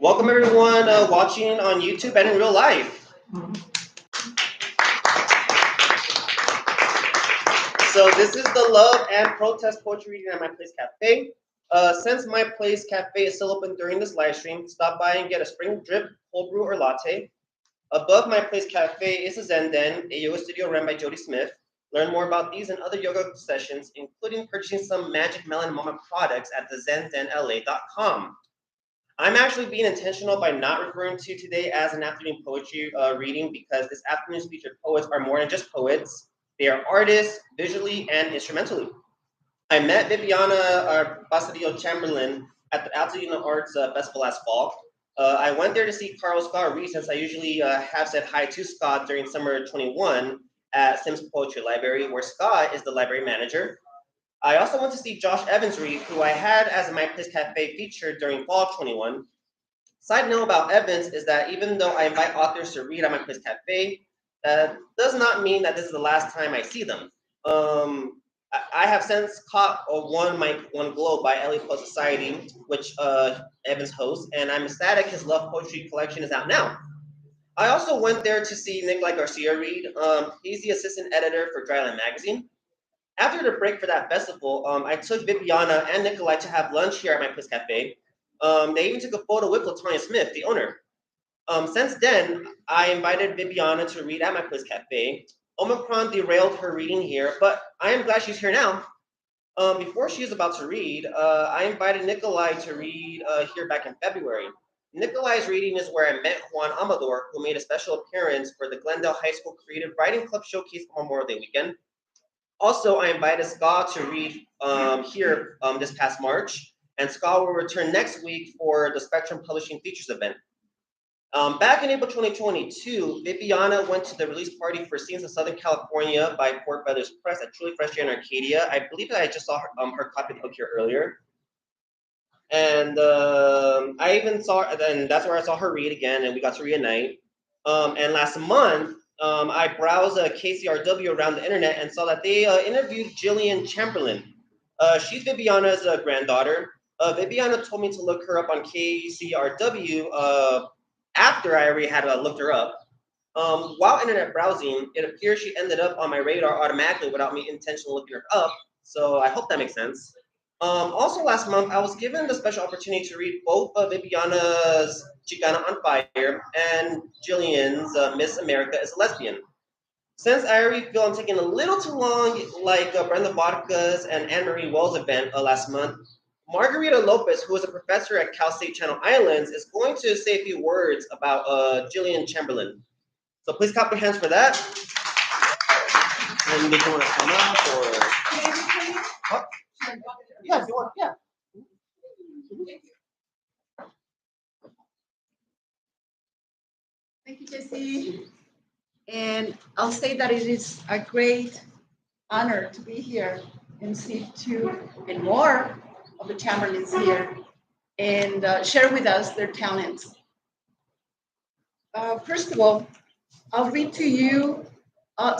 Welcome everyone watching on YouTube and in real life. So this is the Love and Protest Poetry Reading at My Place Cafe. Since My Place Cafe is still open during this live stream, stop by and get a spring drip, cold brew, or latte. Above My Place Cafe is a Zen Den, a yoga studio run by Jody Smith. Learn more about these and other yoga sessions, including purchasing some Magic Melon Moment products at thezendenla.com. I'm actually being intentional by not referring to today as an afternoon poetry reading because this afternoon's featured poets are more than just poets. They are artists, visually and instrumentally. I met Vibiana Basadillo Chamberlain at the Altadena Arts Festival last fall. I went there to see Carl Scott read since I usually have said hi to Scott during summer 21 at Sims Poetry Library, where Scott is the library manager. I also went to see Josh Evans read, who I had as a My Place Cafe featured during fall 21. Side note about Evans is that even though I invite authors to read at My Place Cafe, that does not mean that this is the last time I see them. I have since caught One Mic, One Globe by LA Poet Society, which Evans hosts, and I'm ecstatic his Love Poetry collection is out now. I also went there to see Nikolai Garcia read. He's the assistant editor for Dryland Magazine. After the break for that festival, I took Vibiana and Nikolai to have lunch here at My Place Cafe. They even took a photo with Latonya Smith, the owner. Since then, I invited Vibiana to read at My Place Cafe. Omicron derailed her reading here, but I am glad she's here now. Before she is about to read, I invited Nikolai to read here back in February. Nikolai's reading is where I met Juan Amador, who made a special appearance for the Glendale High School Creative Writing Club Showcase on Memorial Day weekend. Also, I invited Scott to read here this past March, and Scott will return next week for the Spectrum Publishing Features event. Back in April 2022, Vibiana went to the release party for Scenes of Southern California by Fort Brothers Press at Truly Fresh Air in Arcadia. I believe that I just saw her copy of the book here earlier. And I even saw, and that's where I saw her read again, and we got to reunite. And last month, I browsed KCRW around the internet and saw that they interviewed Gillian Chamberlain. She's Vibiana's granddaughter. Vibiana told me to look her up on KCRW after I already had looked her up. While internet browsing, it appears she ended up on my radar automatically without me intentionally looking her up. So I hope that makes sense. Also last month, I was given the special opportunity to read both of Vibiana's Chicana on Fire and Gillian's Miss America is a Lesbian. Since I already feel I'm taking a little too long, like Brenda Vodka's and Anne-Marie Wells' event last month, Margarita Lopez, who is a professor at Cal State Channel Islands, is going to say a few words about Gillian Chamberlain. So please clap your hands for that. And if you want to come up or... What? Yeah, if you want, yeah. Thank you, Jesse. And I'll say that it is a great honor to be here and see two and more of the Chamberlains here and share with us their talents. First of all, I'll read to you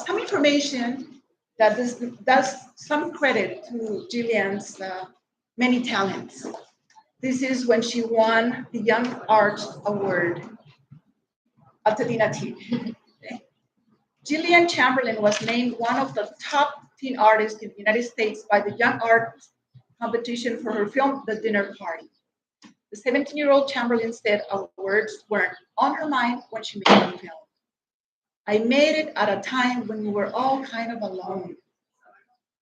some information that does some credit to Gillian's many talents. This is when she won the Young Arts Award at the DINA. Gillian Chamberlain was named one of the top teen artists in the United States by the Young Arts competition for her film, The Dinner Party. The 17-year-old Chamberlain said awards weren't on her mind when she made the film. I made it at a time when we were all kind of alone,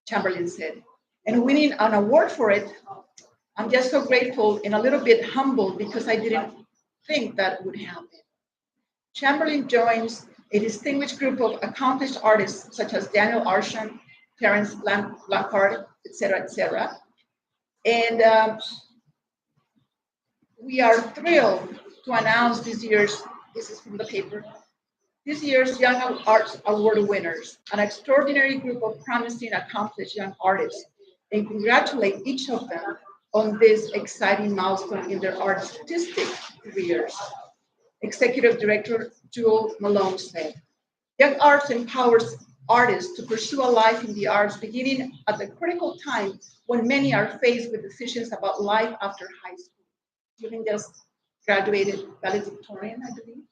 Chamberlain said. And winning an award for it, I'm just so grateful and a little bit humbled because I didn't think that would happen. Chamberlain joins a distinguished group of accomplished artists such as Daniel Arsham, Terence Blancard, etc. And we are thrilled to announce this is from the paper, this year's Young Arts Award winners, an extraordinary group of promising, accomplished young artists, and congratulate each of them on this exciting milestone in their artistic careers. Executive Director Jewel Malone said, Young Arts empowers artists to pursue a life in the arts beginning at the critical time when many are faced with decisions about life after high school. Giving us graduated valedictorian, I believe.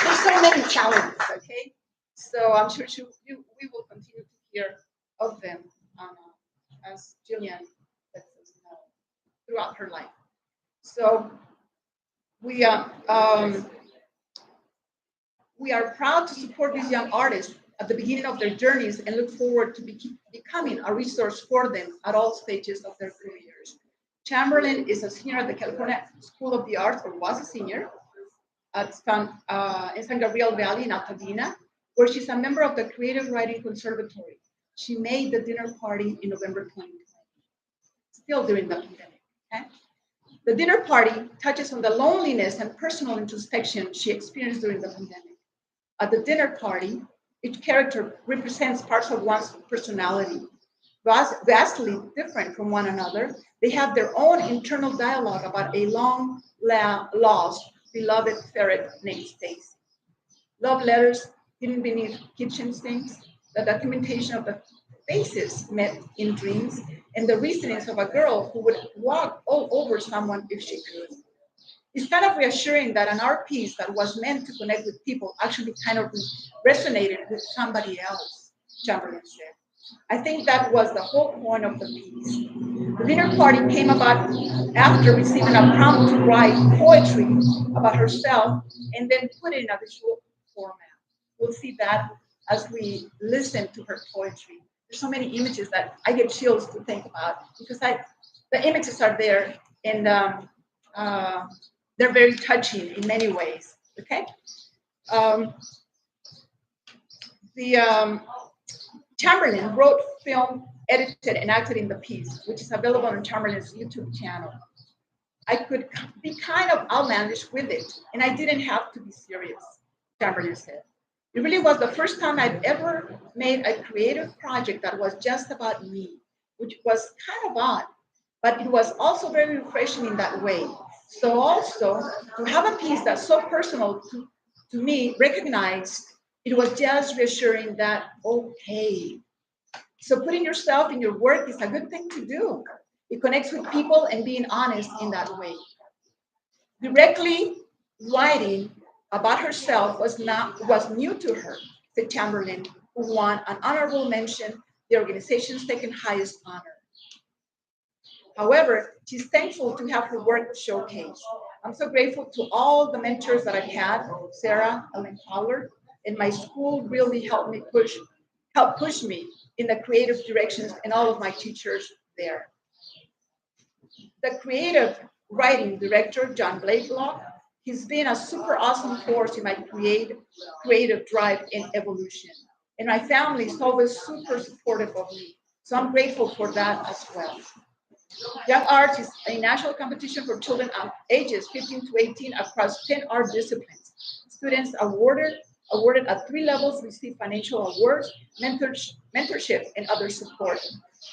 There's so many talents, okay? So I'm sure we will continue to hear of them as Gillian lets us know throughout her life. So we we are proud to support these young artists at the beginning of their journeys and look forward to becoming a resource for them at all stages of their careers. Chamberlain is a senior at the California School of the Arts, or was a senior, in San Gabriel Valley in Altadena, where she's a member of the Creative Writing Conservatory. She made the dinner party in November 2020, still during the pandemic. Okay? The dinner party touches on the loneliness and personal introspection she experienced during the pandemic. At the dinner party, each character represents parts of one's personality. Vastly different from one another, they have their own internal dialogue about a long lost beloved ferret named Stacy. Love letters hidden beneath kitchen sinks, the documentation of the faces met in dreams, and the reasonings of a girl who would walk all over someone if she could. It's kind of reassuring that an art piece that was meant to connect with people actually kind of resonated with somebody else, Chamberlain said. I think that was the whole point of the piece. The dinner party came about after receiving a prompt to write poetry about herself and then put it in a visual format. We'll see that as we listen to her poetry. There's so many images that I get chills to think about because the images are there and they're very touching in many ways. Okay. Chamberlain wrote, filmed, edited, and acted in the piece, which is available on Chamberlain's YouTube channel. I could be kind of outlandish with it, and I didn't have to be serious, Chamberlain said. It really was the first time I'd ever made a creative project that was just about me, which was kind of odd, but it was also very refreshing in that way. So also, to have a piece that's so personal to me, recognized, it was just reassuring that, okay, so putting yourself in your work is a good thing to do. It connects with people and being honest in that way. Directly writing about herself was new to her, said Chamberlain, who won an honorable mention, the organization's second highest honor. However, she's thankful to have her work showcased. I'm so grateful to all the mentors that I've had, Sarah, Ellen Pollard, and my school really helped push me in the creative directions and all of my teachers there. The creative writing director, John Blakelock, he's been a super awesome force in my creative drive and evolution. And my family is always super supportive of me. So I'm grateful for that as well. Young Arts is a national competition for children ages 15 to 18 across 10 art disciplines. Students awarded at 3 levels receive financial awards, mentorship, and other support.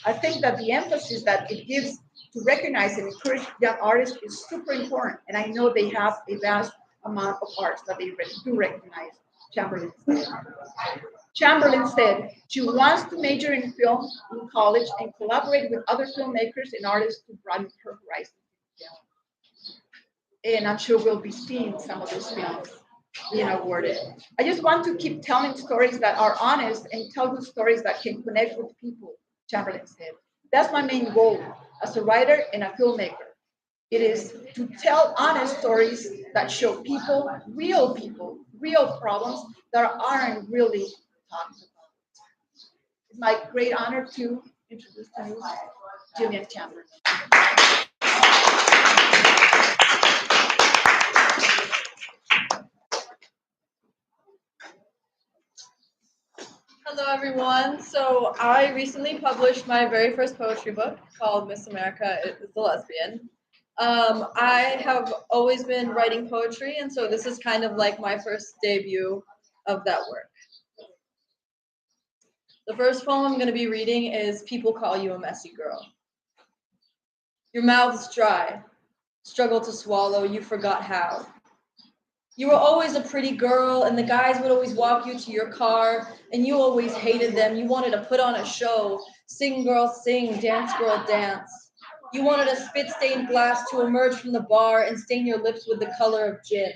I think that the emphasis that it gives to recognize and encourage young artists is super important, and I know they have a vast amount of arts that they do recognize, Chamberlain said she wants to major in film in college and collaborate with other filmmakers and artists to broaden her horizons. And I'm sure we'll be seeing some of those films being awarded. I just want to keep telling stories that are honest and tell good stories that can connect with people, Chamberlain said. That's my main goal as a writer and a filmmaker. It is to tell honest stories that show real problems that aren't really talked about. It's my great honor to introduce to you Gillian Chamberlain. Hello, everyone. So I recently published my very first poetry book called Miss America is the Lesbian. I have always been writing poetry, and so this is kind of like my first debut of that work. The first poem I'm going to be reading is People Call You a Messy Girl. Your mouth's dry, struggle to swallow, you forgot how. You were always a pretty girl, and the guys would always walk you to your car, and you always hated them. You wanted to put on a show, sing girl sing, dance girl dance. You wanted a spit-stained glass to emerge from the bar and stain your lips with the color of gin.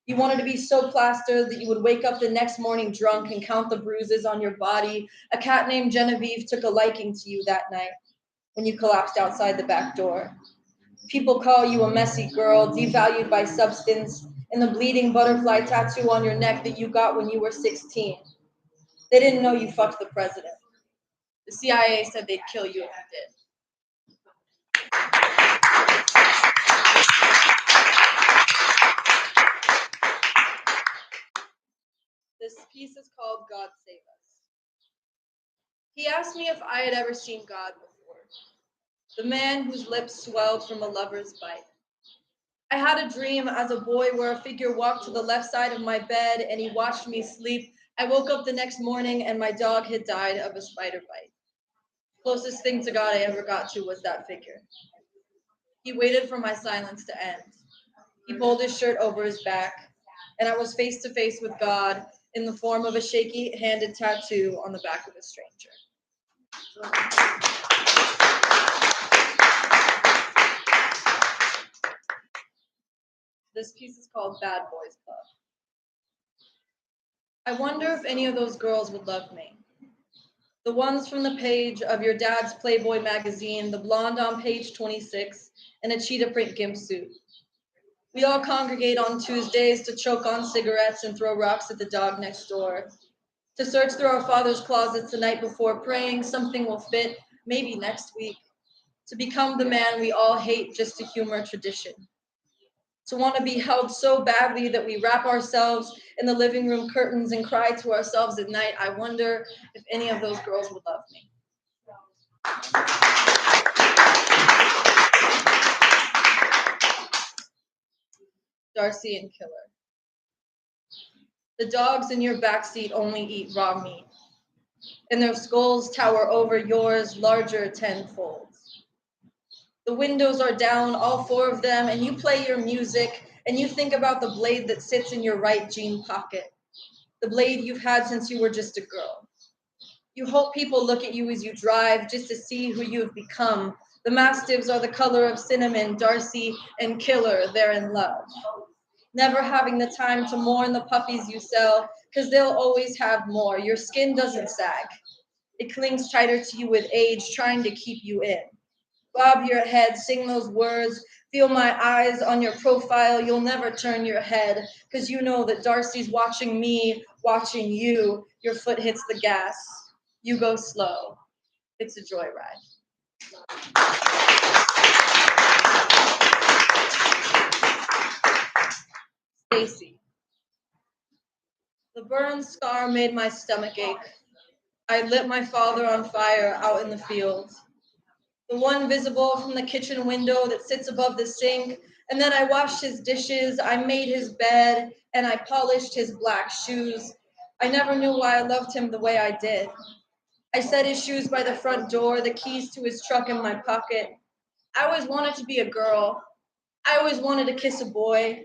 You wanted to be so plastered that you would wake up the next morning drunk and count the bruises on your body. A cat named Genevieve took a liking to you that night when you collapsed outside the back door. People call you a messy girl, devalued by substance, and the bleeding butterfly tattoo on your neck that you got when you were 16. They didn't know you fucked the president. The CIA said they'd kill you if you did. This piece is called God Save Us. He asked me if I had ever seen God before, the man whose lips swelled from a lover's bite. I had a dream as a boy where a figure walked to the left side of my bed and he watched me sleep. I woke up the next morning and my dog had died of a spider bite. Closest thing to God I ever got to was that figure. He waited for my silence to end. He pulled his shirt over his back, and I was face to face with God in the form of a shaky-handed tattoo on the back of a stranger. This piece is called Bad Boys Club. I wonder if any of those girls would love me. The ones from the page of your dad's Playboy magazine, the blonde on page 26, and a cheetah print gimp suit. We all congregate on Tuesdays to choke on cigarettes and throw rocks at the dog next door. To search through our father's closets the night before, praying something will fit, maybe next week. To become the man we all hate just to humor tradition. To want to be held so badly that we wrap ourselves in the living room curtains and cry to ourselves at night. I wonder if any of those girls would love me. Darcy and Killer. The dogs in your backseat only eat raw meat, and their skulls tower over yours larger tenfold. The windows are down, all four of them, and you play your music, and you think about the blade that sits in your right jean pocket, the blade you've had since you were just a girl. You hope people look at you as you drive just to see who you've become. The mastiffs are the color of cinnamon, Darcy and Killer, they're in love. Never having the time to mourn the puppies you sell, because they'll always have more. Your skin doesn't sag. It clings tighter to you with age, trying to keep you in. Bob your head, sing those words, feel my eyes on your profile. You'll never turn your head, because you know that Darcy's watching me, watching you. Your foot hits the gas. You go slow. It's a joyride. Stacy. The burn scar made my stomach ache. I lit my father on fire out in the field. The one visible from the kitchen window that sits above the sink. And then I washed his dishes, I made his bed, and I polished his black shoes. I never knew why I loved him the way I did. I set his shoes by the front door, the keys to his truck in my pocket. I always wanted to be a girl. I always wanted to kiss a boy.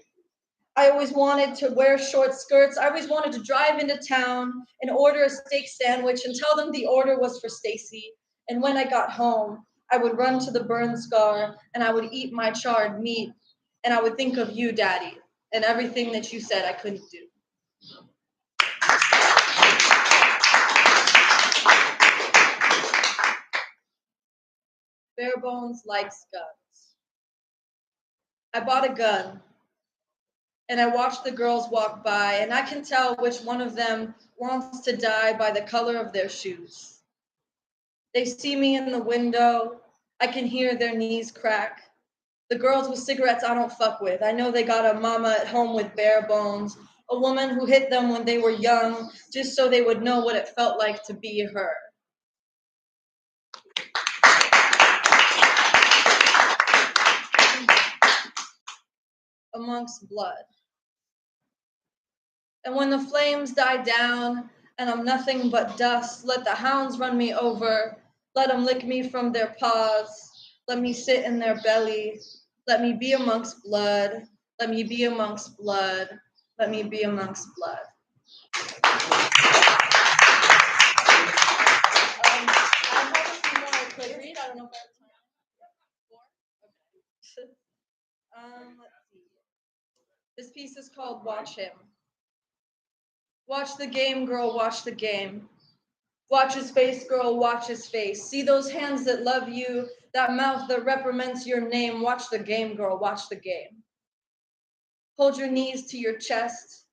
I always wanted to wear short skirts. I always wanted to drive into town and order a steak sandwich and tell them the order was for Stacy. And when I got home, I would run to the burn scar and I would eat my charred meat. And I would think of you, Daddy, and everything that you said I couldn't do. Bare Bones likes guns. I bought a gun. And I watch the girls walk by, and I can tell which one of them wants to die by the color of their shoes. They see me in the window. I can hear their knees crack. The girls with cigarettes I don't fuck with. I know they got a mama at home with bare bones, a woman who hit them when they were young, just so they would know what it felt like to be her. Amongst blood. And when the flames die down and I'm nothing but dust, let the hounds run me over. Let them lick me from their paws. Let me sit in their belly. Let me be amongst blood. Let me be amongst blood. Let me be amongst blood. I have a few more I could read. I don't know if I have time. Let's see. This piece is called Watch Him. Watch the game, girl, watch the game. Watch his face, girl, watch his face. See those hands that love you, that mouth that reprimands your name. Watch the game, girl, watch the game. Hold your knees to your chest.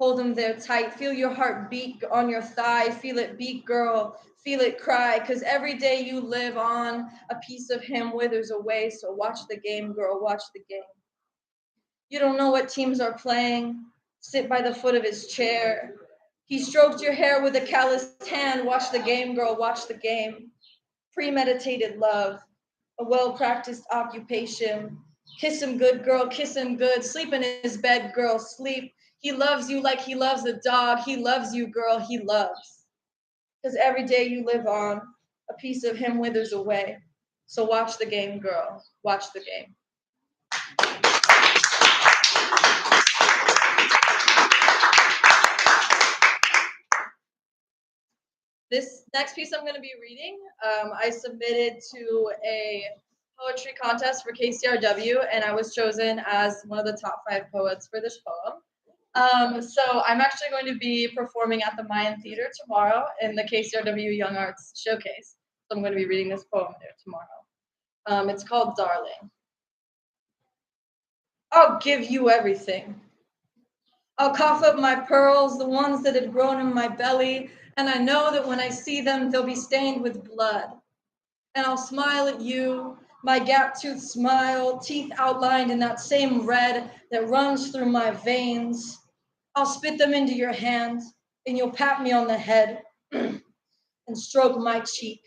Hold them there tight. Feel your heart beat on your thigh. Feel it beat, girl. Feel it cry. Because every day you live on, a piece of him withers away. So watch the game, girl, watch the game. You don't know what teams are playing. Sit by the foot of his chair. He stroked your hair with a calloused hand. Watch the game, girl, watch the game. Premeditated love, a well-practiced occupation. Kiss him good, girl, kiss him good. Sleep in his bed, girl, sleep. He loves you like he loves a dog. He loves you, girl, he loves. Because every day you live on, a piece of him withers away. So watch the game, girl, watch the game. This next piece I'm going to be reading, I submitted to a poetry contest for KCRW, and I was chosen as one of the top 5 poets for this poem. So I'm actually going to be performing at the Mayan Theater tomorrow in the KCRW Young Arts Showcase. So I'm going to be reading this poem there tomorrow. It's called Darling. I'll give you everything. I'll cough up my pearls, the ones that had grown in my belly, and I know that when I see them, they'll be stained with blood. And I'll smile at you, my gap-toothed smile, teeth outlined in that same red that runs through my veins. I'll spit them into your hand, and you'll pat me on the head and stroke my cheek.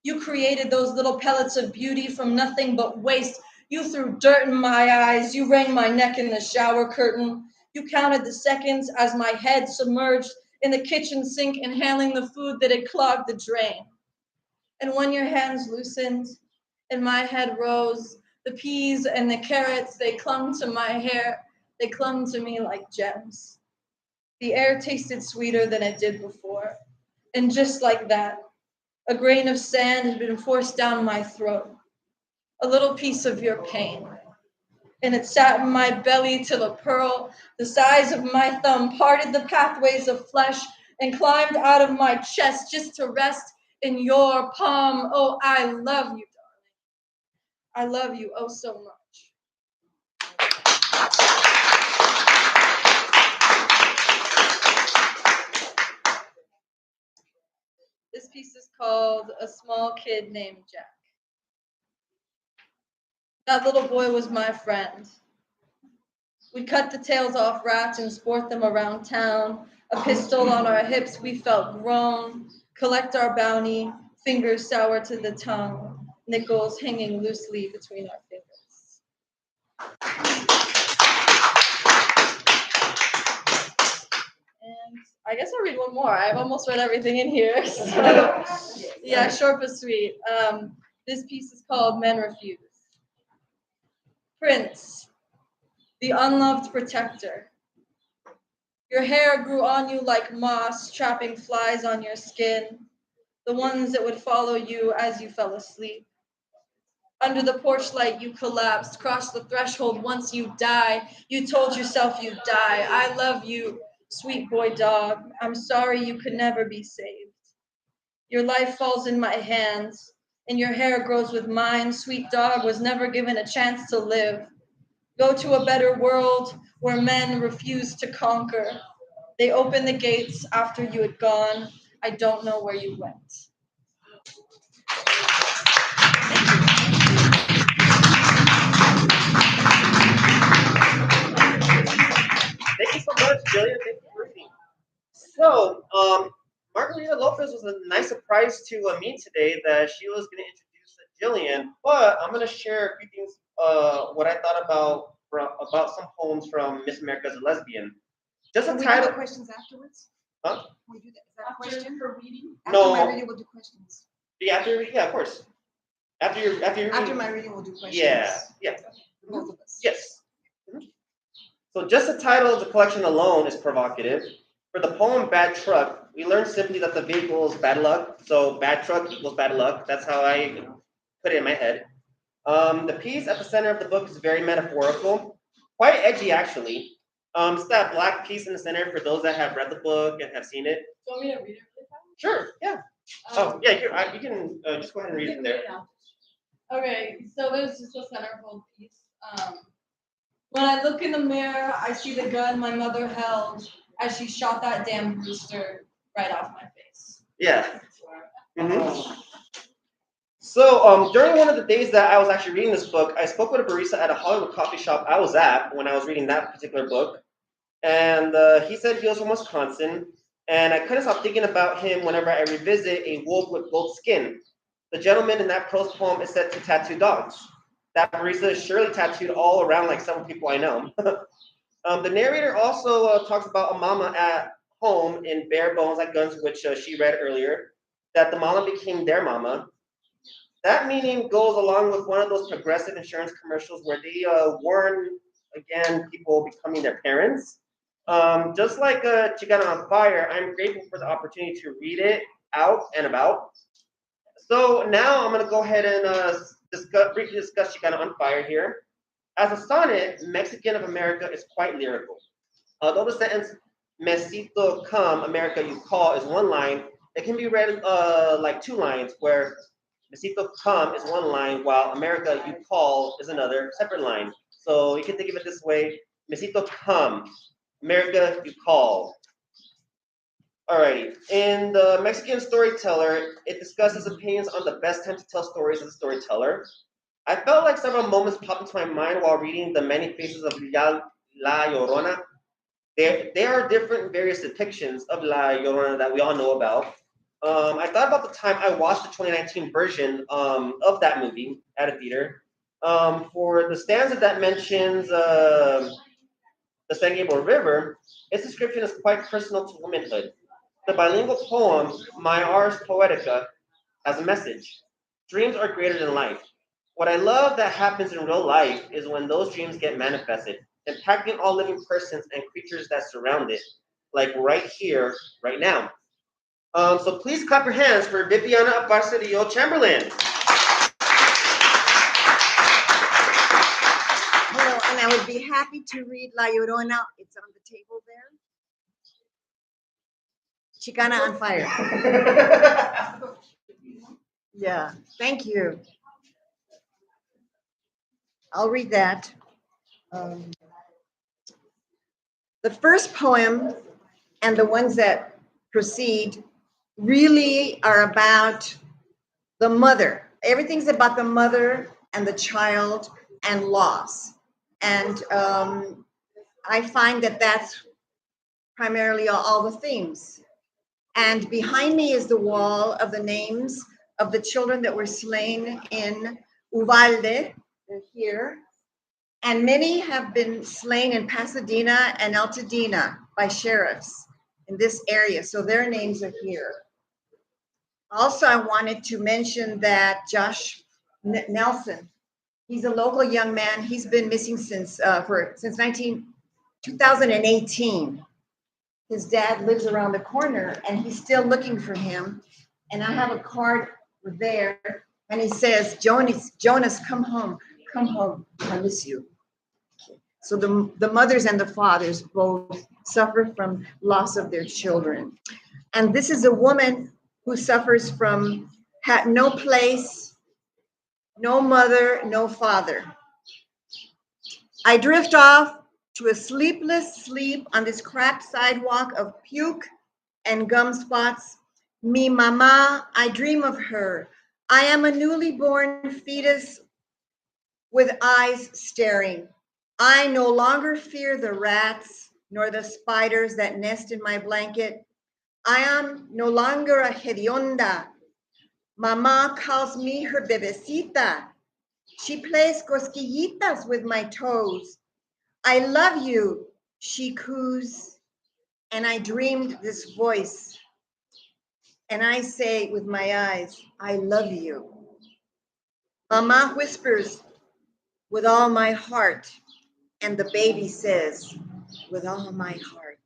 You created those little pellets of beauty from nothing but waste. You threw dirt in my eyes. You rang my neck in the shower curtain. You counted the seconds as my head submerged in the kitchen sink and handling the food that had clogged the drain. And when your hands loosened and my head rose, the peas and the carrots, they clung to my hair. They clung to me like gems. The air tasted sweeter than it did before. And just like that, a grain of sand had been forced down my throat. A little piece of your pain. And it sat in my belly till a pearl, the size of my thumb, parted the pathways of flesh and climbed out of my chest just to rest in your palm. Oh, I love you, darling. I love you oh so much. This piece is called A Small Kid Named Jack. That little boy was my friend. We'd cut the tails off rats and sport them around town. A pistol on our hips, we felt grown. Collect our bounty, fingers sour to the tongue. Nickels hanging loosely between our fingers. And I guess I'll read one more. I've almost read everything in here. So, yeah, short but sweet. This piece is called Men Refuse. Prince, the unloved protector. Your hair grew on you like moss, trapping flies on your skin, the ones that would follow you as you fell asleep. Under the porch light, you collapsed, crossed the threshold once you die. You told yourself you'd die. I love you, sweet boy dog. I'm sorry you could never be saved. Your life falls in my hands, and your hair grows with mine. Sweet dog was never given a chance to live. Go to a better world where men refuse to conquer. They opened the gates after you had gone. I don't know where you went. Thank you so much, Gillian. Thank you for reading. So, Margarita Lopez was a nice surprise to me today that she was going to introduce Gillian, but I'm going to share a few things, what I thought about some poems from Miss America as a Lesbian. Just a Can we title. do questions afterwards? Huh? Can we do that? Is that a question for reading? No. After my reading, we'll do questions. Yeah, of course. After my reading, we'll do questions. Yeah. Both of us. Yes. So just the title of the collection alone is provocative. For the poem Bad Truck, we learn simply that the vehicle is bad luck. So bad truck equals bad luck. That's how I put it in my head. The piece at the center of the book is very metaphorical, quite edgy actually. It's that black piece in the center for those that have read the book and have seen it. Do you want me to read it really fast? Sure, yeah. Oh, yeah, you can just go ahead and read it from there. Okay, so there's just a centerfold piece. When I look in the mirror, I see the gun my mother held as she shot that damn rooster right off my face. Yeah. Mm-hmm. So during one of the days that I was actually reading this book, I spoke with a barista at a Hollywood coffee shop I was at when I was reading that particular book. And he said he was from Wisconsin. And I couldn't stop thinking about him whenever I revisit a wolf with gold skin. The gentleman in that prose poem is said to tattoo dogs. That barista is surely tattooed all around like several people I know. The narrator also talks about a mama at home in Bare Bones Like Guns, which she read earlier, that the mama became their mama. That meaning goes along with one of those progressive insurance commercials where they warn, again, people becoming their parents. Just like Chicana on Fire, I'm grateful for the opportunity to read it out and about. So now I'm going to go ahead and briefly discuss Chicana on Fire here. As a sonnet, Mexican of America is quite lyrical. Although the sentence, Mesito come, America you call, is one line, it can be read like two lines, where Mesito come is one line, while America you call is another separate line. So you can think of it this way, Mesito come, America you call. Alrighty, in the Mexican Storyteller, it discusses opinions on the best time to tell stories as a storyteller. I felt like several moments popped into my mind while reading The Many Faces of La Llorona. There are different various depictions of La Llorona that we all know about. I thought about the time I watched the 2019 version of that movie at a theater. For the stanza that mentions the San Gabriel River, its description is quite personal to womanhood. The bilingual poem, My Ars Poetica, has a message. Dreams are greater than life. What I love that happens in real life is when those dreams get manifested, impacting all living persons and creatures that surround it, like right here, right now. So please clap your hands for Vibiana Barcelillo Chamberlain. Hello, and I would be happy to read La Llorona. It's on the table there. Chicana on Fire. Yeah, thank you. I'll read that. The first poem and the ones that proceed really are about the mother. Everything's about the mother and the child and loss. And I find that that's primarily all the themes. And behind me is the wall of the names of the children that were slain in Uvalde. They're here. And many have been slain in Pasadena and Altadena by sheriffs in this area. So their names are here. Also, I wanted to mention that Josh Nelson, he's a local young man. He's been missing since 2018. His dad lives around the corner and he's still looking for him. And I have a card there and he says, Jonas, come home, I miss you. So the mothers and the fathers both suffer from loss of their children. And this is a woman who suffers from no place, no mother, no father. I drift off to a sleepless sleep on this cracked sidewalk of puke and gum spots. Mi mama, I dream of her. I am a newly born fetus with eyes staring. I no longer fear the rats nor the spiders that nest in my blanket. I am no longer a hedionda. Mama calls me her bebecita. She plays cosquillitas with my toes. I love you, she coos. And I dreamed this voice. And I say with my eyes, I love you. Mama whispers with all my heart. And the baby says, with all my heart.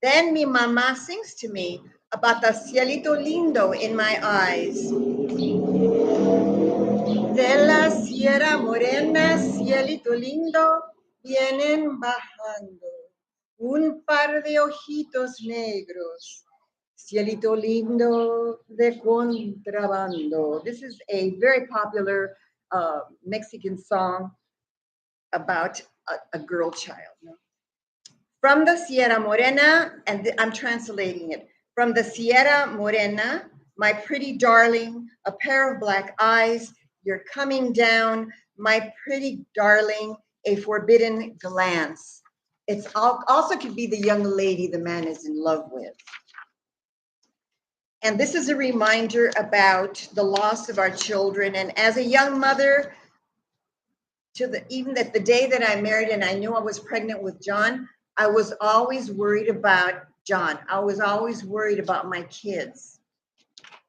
Then mi mama sings to me about the cielito lindo in my eyes. De la morena, cielito lindo, vienen bajando. Un par de ojitos negros, cielito lindo de contrabando. This is a very popular Mexican song about a girl child. From the Sierra Morena, and I'm translating it. From the Sierra Morena, my pretty darling, a pair of black eyes, you're coming down, my pretty darling, a forbidden glance. It's also could be the young lady the man is in love with. And this is a reminder about the loss of our children. And as a young mother, even at the day that I married and I knew I was pregnant with John, I was always worried about John. I was always worried about my kids.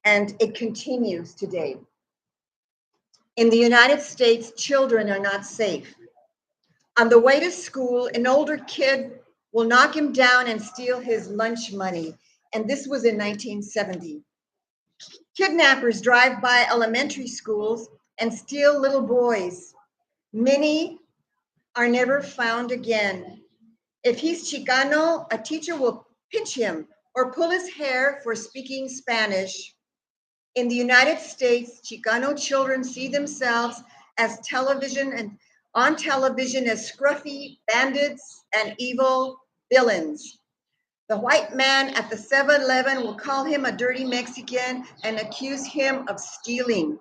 And it continues today. In the United States, children are not safe. On the way to school, an older kid will knock him down and steal his lunch money. And this was in 1970. Kidnappers drive by elementary schools and steal little boys. Many are never found again. If he's Chicano, a teacher will pinch him or pull his hair for speaking Spanish. In the United States, Chicano children see themselves as on television as scruffy bandits and evil villains. The white man at the 7-Eleven will call him a dirty Mexican and accuse him of stealing.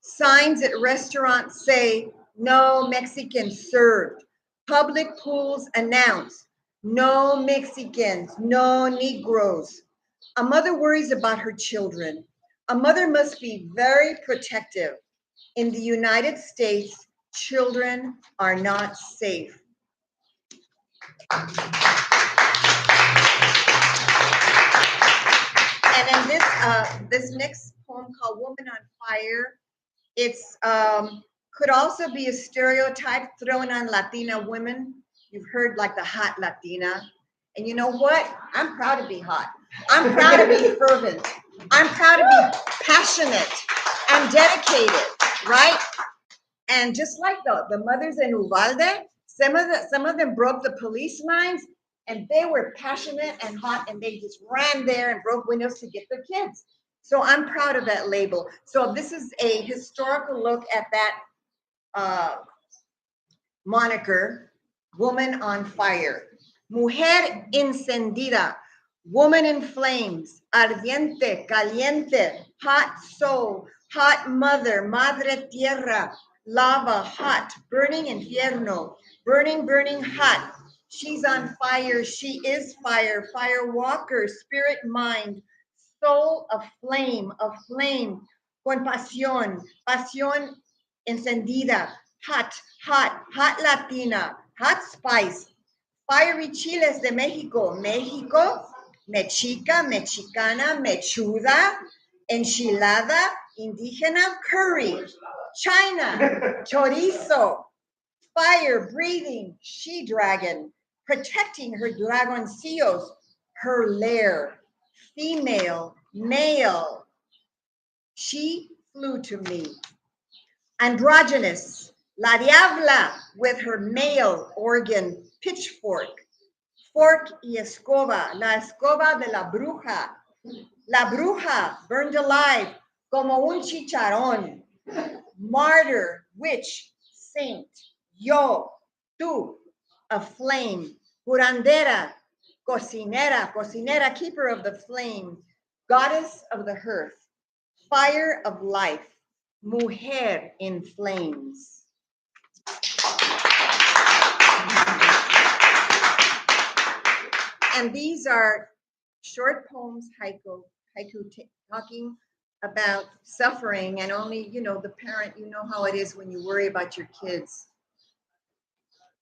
Signs at restaurants say, "No Mexican served." Public pools announce, "No Mexicans, no Negroes." A mother worries about her children. A mother must be very protective. In the United States, children are not safe. And in this next poem called Woman on Fire, it's could also be a stereotype thrown on Latina women. You've heard like the hot Latina. And you know what? I'm proud to be hot. I'm proud to be fervent. I'm proud to be passionate and dedicated, right? And just like the mothers in Uvalde, some of them broke the police lines and they were passionate and hot and they just ran there and broke windows to get their kids. So I'm proud of that label. So this is a historical look at that moniker, Woman on Fire. Mujer encendida, woman in flames, ardiente, caliente, hot soul, hot mother, madre tierra, lava, hot, burning infierno, burning, burning hot. She's on fire, she is fire, fire walker, spirit mind, soul of flame, con pasión, pasión encendida, hot, hot, hot Latina, hot spice, fiery chiles de México, México, mexica, mexicana, mechuda, enchilada, indígena, curry, China, chorizo, fire breathing, she dragon, protecting her dragoncillos, her lair, female, male, she flew to me. Androgynous, La Diabla with her male organ, pitchfork, fork y escoba, la escoba de la bruja burned alive como un chicharrón, martyr, witch, saint, yo, tú, a flame, curandera, cocinera, keeper of the flame, goddess of the hearth, fire of life, mujer in flames. And these are short poems, haiku talking about suffering and only, the parent, you know how it is when you worry about your kids.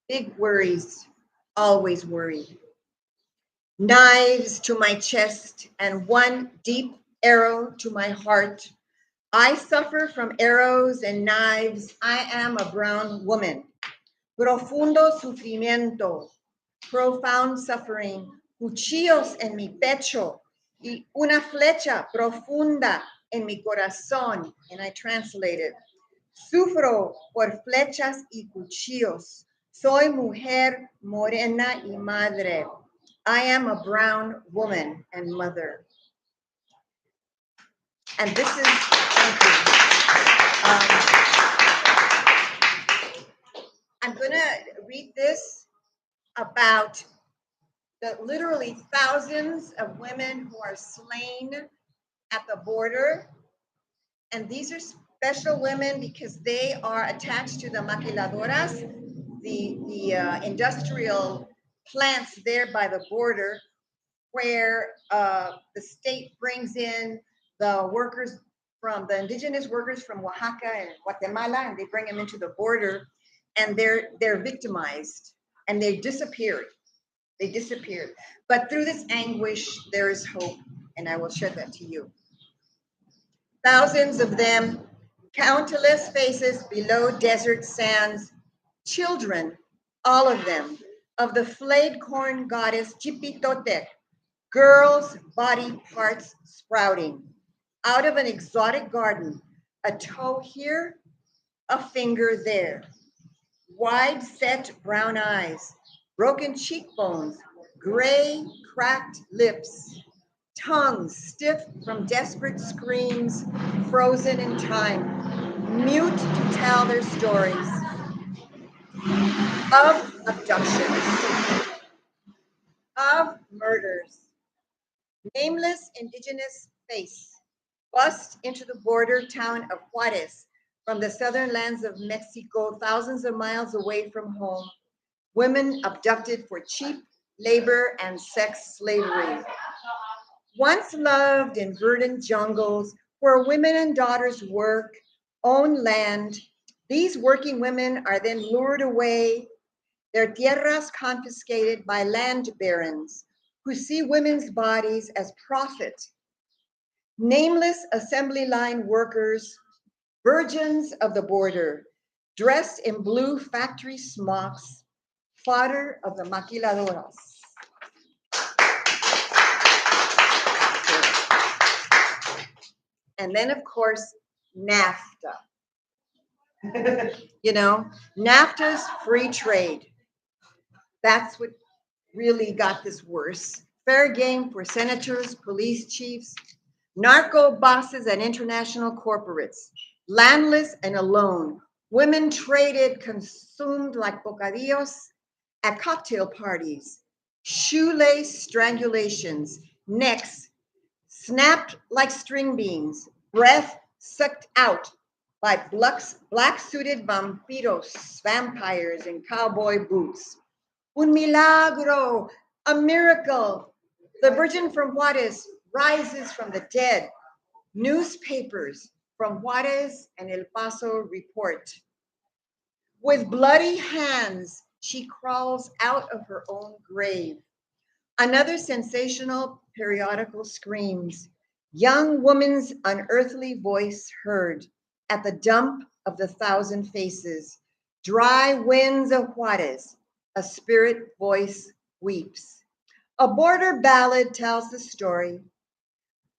Big worries, always worry. Knives to my chest and one deep arrow to my heart. I suffer from arrows and knives. I am a brown woman. Profundo sufrimiento, profound suffering. Cuchillos en mi pecho y una flecha profunda en mi corazón. And I translate it. Sufro por flechas y cuchillos. Soy mujer morena y madre. I am a brown woman and mother. And this is, thank you. I'm going to read this about the literally thousands of women who are slain at the border. And these are special women because they are attached to the maquiladoras, the industrial plants there by the border, where the state brings in the workers from the indigenous workers from Oaxaca and Guatemala, and they bring them into the border, and they're victimized and they disappeared. They disappeared. But through this anguish, there is hope, and I will share that to you. Thousands of them, countless faces below desert sands, children, all of them, of the flayed corn goddess Chipitotec, girls' body parts sprouting out of an exotic garden, a toe here, a finger there, wide set brown eyes, broken cheekbones, gray cracked lips, tongues stiff from desperate screams, frozen in time, mute to tell their stories of abductions, of murders. Nameless indigenous face bust into the border town of Juarez from the southern lands of Mexico, thousands of miles away from home. Women abducted for cheap labor and sex slavery. Once loved in verdant jungles where women and daughters work, own land, these working women are then lured away, their tierras confiscated by land barons who see women's bodies as profit. Nameless assembly line workers, virgins of the border, dressed in blue factory smocks, fodder of the maquiladoras. And then, of course, NAFTA. You know, NAFTA's free trade. That's what really got this worse. Fair game for senators, police chiefs, narco bosses, and international corporates. Landless and alone. Women traded, consumed like bocadillos at cocktail parties. Shoelace strangulations, necks snapped like string beans, breath sucked out by black-suited vampiros, vampires in cowboy boots. Un milagro, a miracle. The Virgin from Juarez rises from the dead. Newspapers from Juarez and El Paso report. With bloody hands, she crawls out of her own grave. Another sensational periodical screams. Young woman's unearthly voice heard at the dump of the thousand faces. Dry winds of Juarez, a spirit voice weeps. A border ballad tells the story.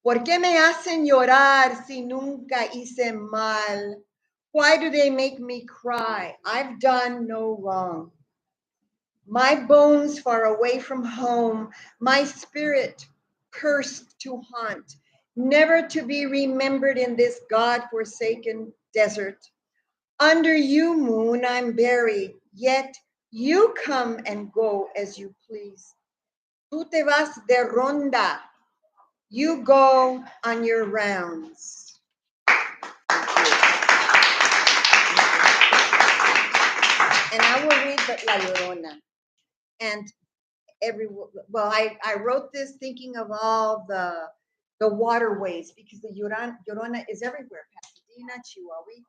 ¿Por qué me hacen llorar si nunca hice mal? Why do they make me cry? I've done no wrong. My bones far away from home, my spirit cursed to haunt, never to be remembered in this God-forsaken desert. Under you, moon, I'm buried, yet you come and go as you please. Tú te vas de ronda. You go on your rounds. And I will read the La Llorona. And I wrote this thinking of all the waterways, because the Llorona is everywhere. Pasadena, Chihuahua,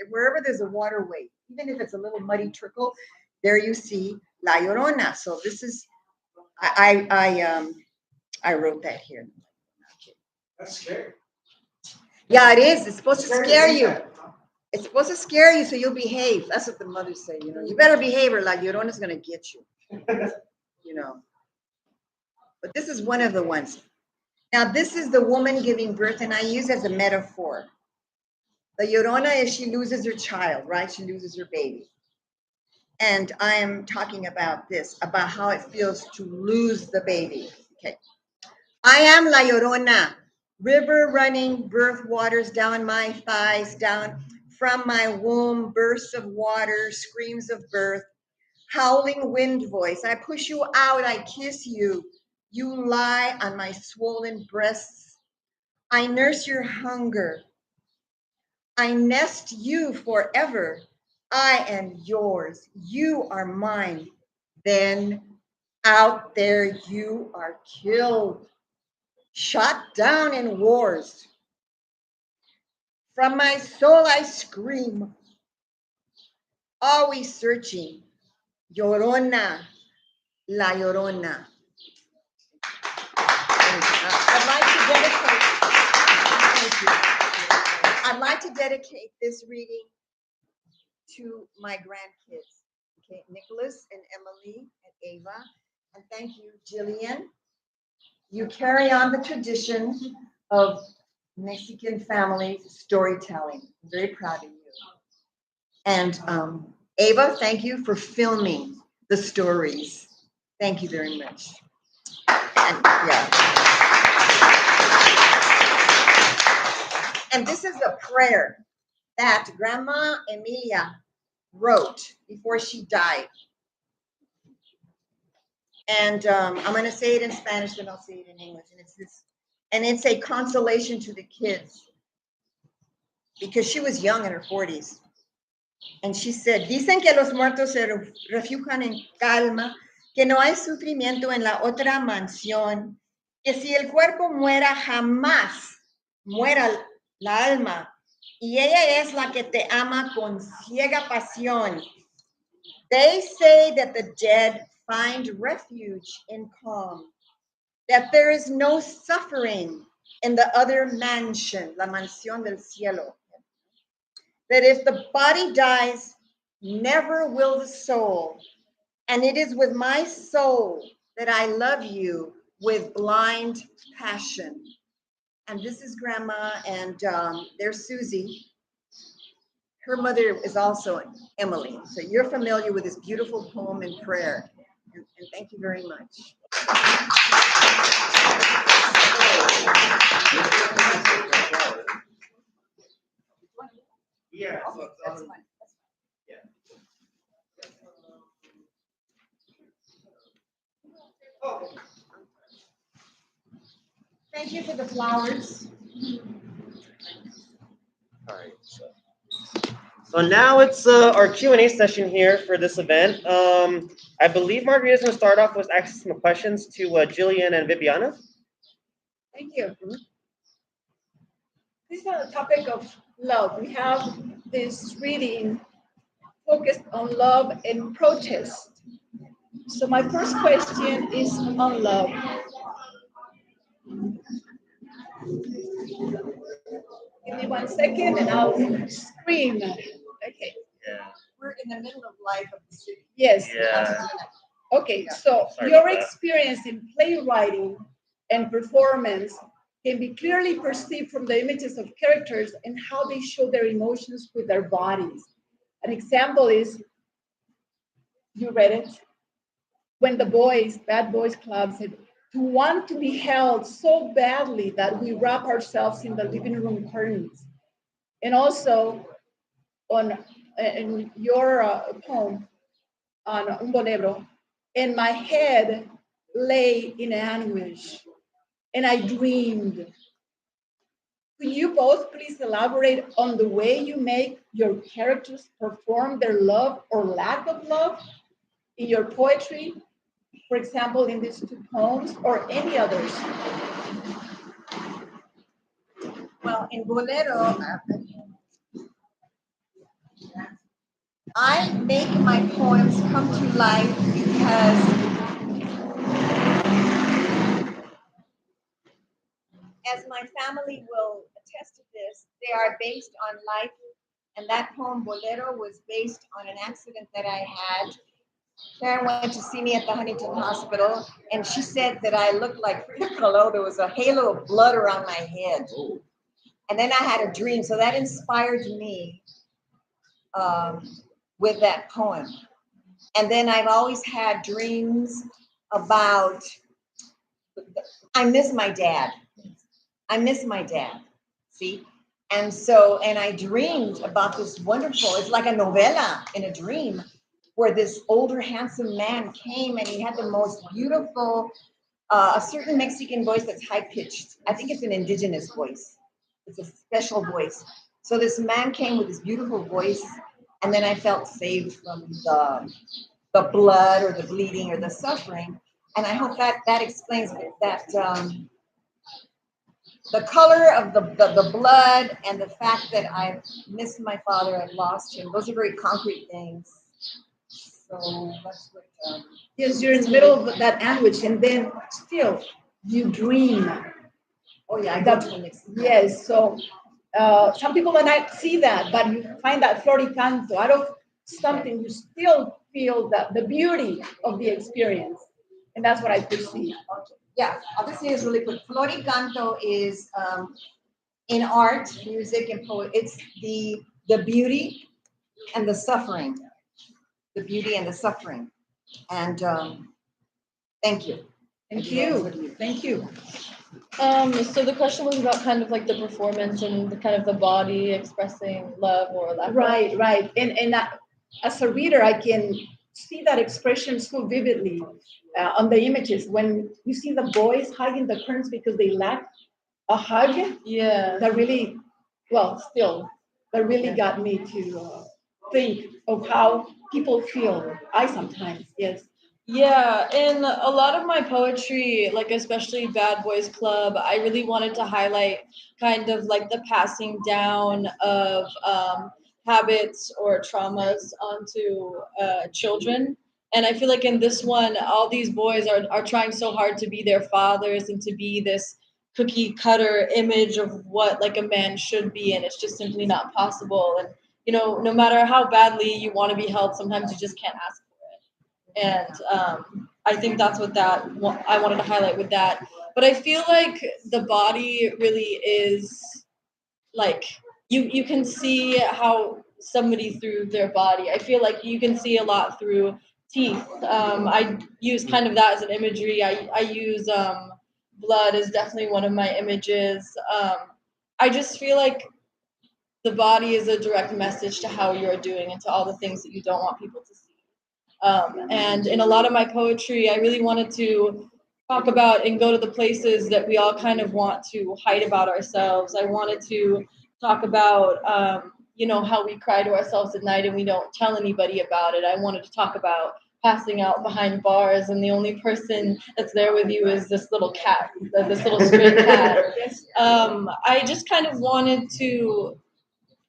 wherever there's a waterway, even if it's a little muddy trickle, there you see La Llorona. So this is, I wrote that here. That's scary. Yeah, it is. It's supposed to scare you. It's supposed to scare you so you'll behave. That's what the mothers say, you know. You better behave or La Llorona's gonna get you. You know. But this is one of the ones. Now, this is the woman giving birth, and I use as a metaphor. The Llorona is she loses her child, right? She loses her baby. And I am talking about this, about how it feels to lose the baby. Okay. I am La Llorona, river running, birth waters down my thighs, down from my womb, bursts of water, screams of birth, howling wind voice. I push you out, I kiss you. You lie on my swollen breasts. I nurse your hunger. I nest you forever. I am yours. You are mine. Then out there you are killed, shot down in wars. From my soul I scream, always searching. Llorona, la Llorona. I'd like to dedicate this reading to my grandkids, okay, Nicholas and Emily and Ava. And thank you, Gillian. You carry on the tradition of Mexican family storytelling. I'm very proud of you. And Ava, thank you for filming the stories. Thank you very much. And, and this is a prayer that Grandma Emilia wrote before she died. And I'm going to say it in Spanish, then I'll say it in English. And it's this, and it's a consolation to the kids because she was young in her 40s. And she said, dicen que los muertos se refugian en calma, que no hay sufrimiento en la otra mansión, que si el cuerpo muera, jamás muera la alma. Y ella es la que te ama con ciega pasión. They say that the dead find refuge in calm, that there is no suffering in the other mansion, la mansión del cielo. That if the body dies, never will the soul. And it is with my soul that I love you with blind passion. And this is Grandma, and there's Susie. Her mother is also Emily. So you're familiar with this beautiful poem and prayer. And thank you very much. Yeah. Okay, that's fine. Oh. Thank you for the flowers. All right. So now it's our Q&A session here for this event. I believe Margarita's going to start off with asking some questions to Gillian and Vibiana. Thank you. This is a topic of love. We have this reading focused on love and protest. So my first question is on love. Give me 1 second and I'll scream. Okay. Yeah. We're in the middle of life of the city. Yes. Yeah. Okay, so Sorry your about that. experience in playwriting and performance can be clearly perceived from the images of characters and how they show their emotions with their bodies. An example is, you read it, when the boys, Bad Boys Club said, to want to be held so badly that we wrap ourselves in the living room curtains. And also in your poem on Un Bolero, and my head lay in anguish, and I dreamed. Could you both please elaborate on the way you make your characters perform their love or lack of love in your poetry? For example, in these two poems or any others? Well, in Bolero, I make my poems come to life because as my family will attest to this, they are based on life. And that poem, Bolero, was based on an accident that I had. Karen went to see me at the Huntington Hospital, and she said that I looked like Frida Kahlo. There was a halo of blood around my head. And then I had a dream. So that inspired me with that poem. And then I've always had dreams about, I miss my dad. I miss my dad. See? And so, and I dreamed about this wonderful, it's like a novela in a dream, where this older, handsome man came and he had the most beautiful, a certain Mexican voice that's high pitched. I think it's an indigenous voice. It's a special voice. So this man came with this beautiful voice, and then I felt saved from the blood or the bleeding or the suffering. And I hope that that explains that the color of the blood and the fact that I've missed my father, I've lost him. Those are very concrete things. So that's what. Yes, you're in the middle of that sandwich, and then still you dream. Oh yeah, I That- got to mix. Yes, so some people may not see that, but you find that floricanto out of something, you still feel the beauty of the experience. And that's what I perceive. Yeah, I'll just say this really quick. Floricanto is in art, music, and poetry. It's the beauty and the suffering. The beauty and the suffering. And thank you. Thank you. Thank you. So the question was about kind of like the performance and the kind of the body expressing love or lack of. Right. And as a reader, I can see that expression so vividly on the images. When you see the boys hiding the curtains because they lack a hug, Yeah. that really, that really got me to think of how people feel. I sometimes, yes. Yeah, in a lot of my poetry, like especially Bad Boys Club, I really wanted to highlight kind of like the passing down of habits or traumas onto children. And I feel like in this one, all these boys are trying so hard to be their fathers and to be this cookie cutter image of what like a man should be, and it's just simply not possible. And you know, no matter how badly you want to be held, sometimes you just can't ask for it. And I think that's what I wanted to highlight with that. But I feel like the body really is like you can see how somebody through their body. I feel like you can see a lot through teeth. I use kind of that as an imagery. I use blood is definitely one of my images. I just feel like the body is a direct message to how you're doing and to all the things that you don't want people to see. And in a lot of my poetry, I really wanted to talk about and go to the places that we all kind of want to hide about ourselves. I wanted to talk about, you know, how we cry to ourselves at night and we don't tell anybody about it. I wanted to talk about passing out behind bars and the only person that's there with you is this little cat, this little stray cat. I just kind of wanted to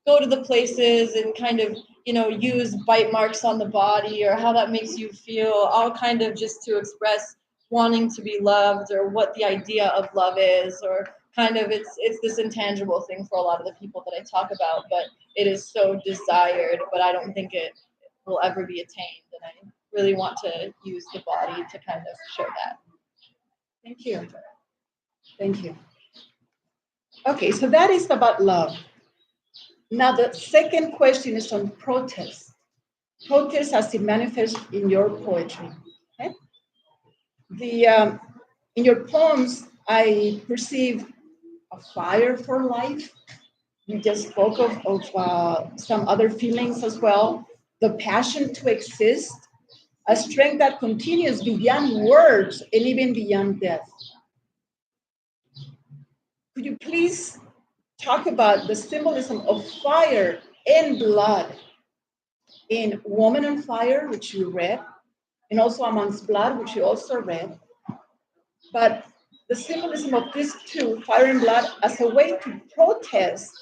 go to the places and kind of, you know, use bite marks on the body or how that makes you feel, all kind of just to express wanting to be loved or what the idea of love is, or kind of it's this intangible thing for a lot of the people that I talk about, but it is so desired, but I don't think it will ever be attained. And I really want to use the body to kind of show that. Thank you. Thank you. Okay, so that is about love. Now, the second question is on protest. Protest as it manifests in your poetry. Okay? In your poems, I perceive a fire for life. You just spoke of some other feelings as well. The passion to exist, a strength that continues beyond words and even beyond death. Could you please talk about the symbolism of fire and blood in Woman on Fire, which you read, and also Amongst Blood, which you also read. But the symbolism of these two, fire and blood, as a way to protest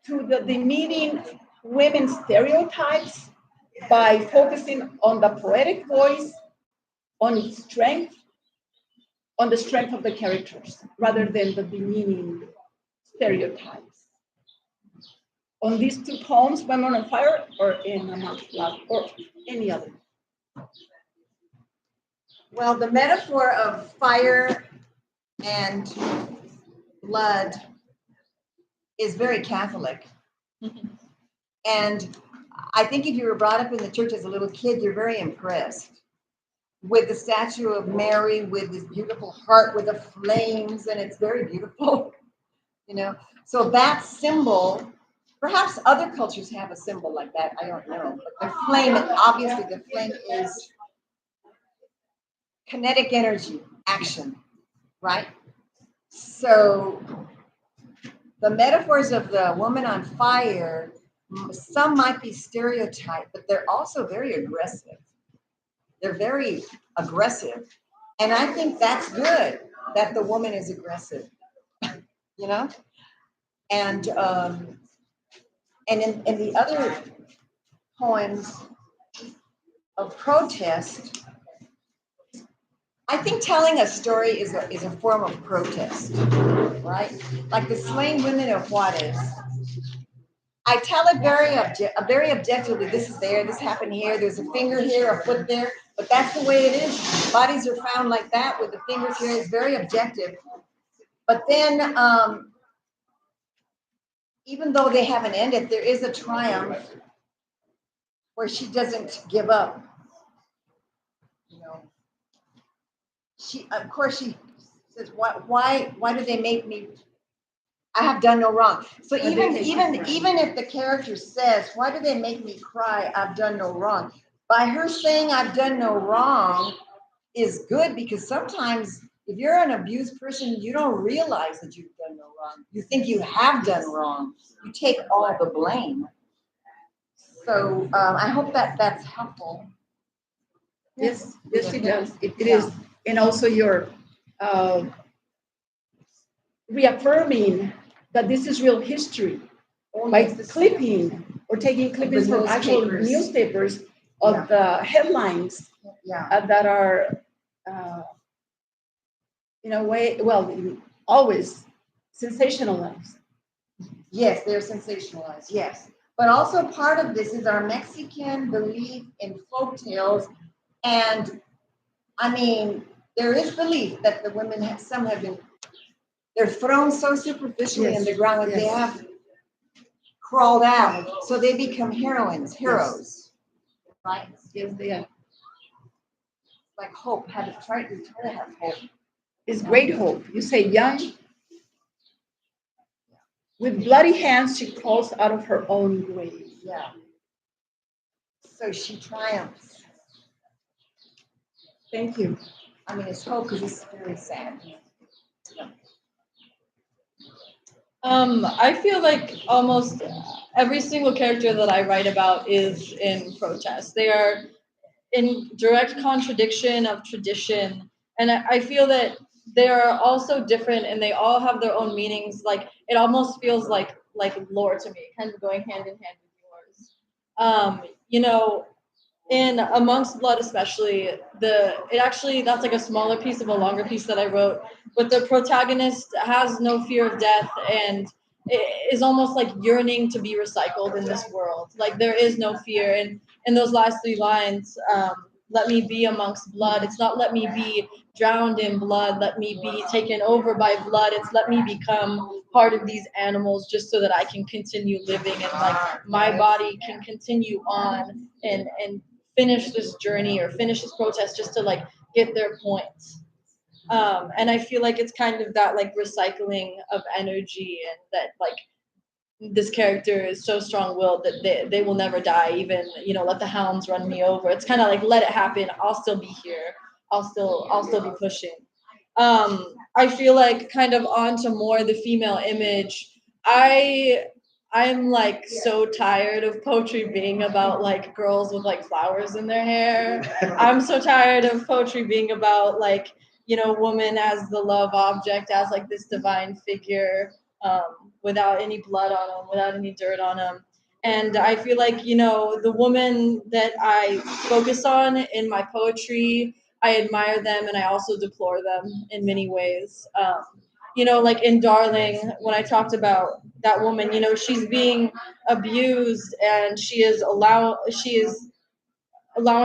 to the demeaning women's stereotypes by focusing on the poetic voice, on its strength, on the strength of the characters, rather than the demeaning stereotypes. On these two poems, Women on Fire or in Amongst Blood or any other? Well, the metaphor of fire and blood is very Catholic. And I think if you were brought up in the church as a little kid, you're very impressed with the statue of Mary with this beautiful heart with the flames, and it's very beautiful, you know. So that symbol, perhaps other cultures have a symbol like that, I don't know. But the flame, obviously the flame is kinetic energy, action, right? So the metaphors of the woman on fire, some might be stereotyped, but they're also very aggressive. They're very aggressive. And I think that's good that the woman is aggressive, you know? And in the other poems of protest, I think telling a story is a form of protest, right? Like the slain women of Juarez. I tell it very objectively. This is there, this happened here, there's a finger here, a foot there, but that's the way it is. Bodies are found like that with the fingers here. It's very objective. But then, even though they haven't ended, there is a triumph where she doesn't give up. You know, of course, she says, "Why do they make me? I have done no wrong." So even if the character says, "Why do they make me cry? I've done no wrong," by her saying, "I've done no wrong," is good, because sometimes if you're an abused person, you don't realize that you've done no wrong. You think you have done wrong. You take all the blame. So I hope that's helpful. Yes, it does. It is. And also you're reaffirming that this is real history by clipping or taking clippings from actual newspapers of the headlines that are in a way, always sensationalized. Yes, they're sensationalized, yes. But also part of this is our Mexican belief in folk tales. And I mean, there is belief that the women they're thrown so superficially in the ground that they have crawled out. So they become heroes, right? Yes, they are. Like hope, try to have hope. It's great hope. You say young. With bloody hands, she crawls out of her own grave. Yeah. So she triumphs. Thank you. I mean, it's hope because it's very sad. I feel like almost every single character that I write about is in protest. They are in direct contradiction of tradition, and I feel that they are also different, and they all have their own meanings. Like it almost feels like lore to me, kind of going hand in hand with yours. You know, in Amongst Blood, especially that's like a smaller piece of a longer piece that I wrote. But the protagonist has no fear of death and is almost like yearning to be recycled in this world. Like there is no fear. And in those last three lines, let me be amongst blood. It's not let me be drowned in blood. Let me be taken over by blood. It's let me become part of these animals just so that I can continue living and like my body can continue on and finish this journey or finish this protest just to like get their points. And I feel like it's kind of that like recycling of energy, and that like this character is so strong-willed that they will never die, even let the hounds run me over. It's kind of like let it happen. I'll still be here. I'll still be pushing. I feel like kind of onto more the female image. I'm like so tired of poetry being about like girls with like flowers in their hair. I'm so tired of poetry being about like, woman as the love object, as like this divine figure, without any blood on them, without any dirt on them. And I feel like, the woman that I focus on in my poetry, I admire them and I also deplore them in many ways. Like in Darling, when I talked about that woman, she's being abused and she is allowing